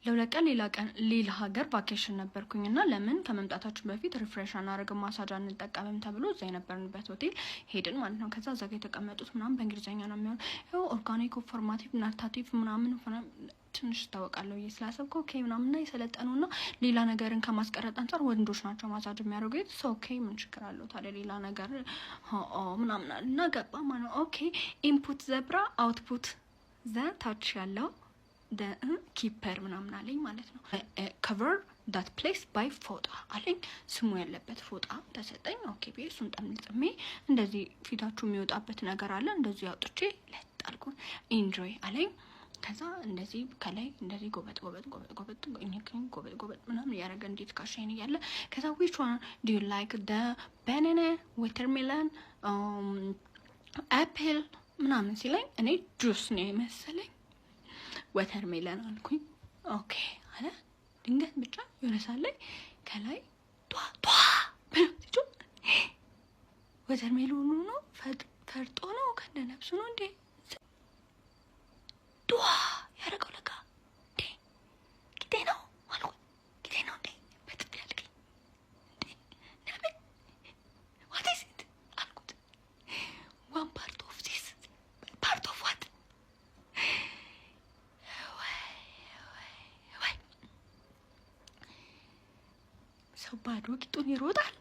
ለሁለት ቀን ሌላ ሀገር ቫኬሽን ነበርኩኝና ለምን ከመምጣታችን በፊት ሪፍሬሽ አናደርግም ማሳጅ አንጠቀምም ተብሎ እዛ የነበርንበት ሆቴል ሄድን ማለት ነው። ከዛ እዛ ጋር የተቀመጡት ምናምን በእንግሊዝኛ ነው የሚሆነው። ይኸው ኦርጋኒክ ፎርማቲቭ ናርታቲቭ ምናምን ትንሽ ታወቃለሁ ስላሰብኩ ኦኬ ምናምንና የሰለጠኑና ሌላ ነገርን ከማስቀረጥ አንጻር ወንዶች ናቸው ማሳጅ የሚያደርጉት። ኦኬ ምን ችግር አለው ታዲያ ሌላ ነገር ምናምን እና ገባ ማለት ኦኬ ኢንፑት ዘብራ አውትፑት ዘ ታች ያለው ኪፐር ምናምን አለኝ ማለት ነው። ከቨር ዳት ፕሌስ ባይ ፎጣ አለኝ። ስሙ ያለበት ፎጣ ተሰጠኝ። ኦኬ ቤ እሱን ጠምጥሜ እንደዚህ ፊታችሁ የሚወጣበት ነገር አለ እንደዚህ አውጥቼ ለጣልኩ ኢንጆይ አለኝ። ከዛ እንደዚህ ከላይ እንደዚህ ጎበጥ ምናምን ያረገ እንዴት ካሻይን እያለ ከዛ which one do you like the banana watermelon apple ምናምን ሲለኝ እኔ ጁስ ነው የመሰለኝ ወተርሜለን አልኩኝ። ኦኬ አለ። ድንገት ብቻ የሆነ ሰዓት ላይ ከላይ ጧ ወተርሜሎኑ ነው ፈርጦ ነው ከነነብሱ ነው እንዴ ጧ ያደረገው ለካ እንዴ ጊዜ ነው አልኩ። ጊዜ ነው እንዴ በጥፍ ያልከኝ እንዴ ነበር what is it አልኩት። one part of this part of what ሰው ባዶ ቂጡን ይሮጣል።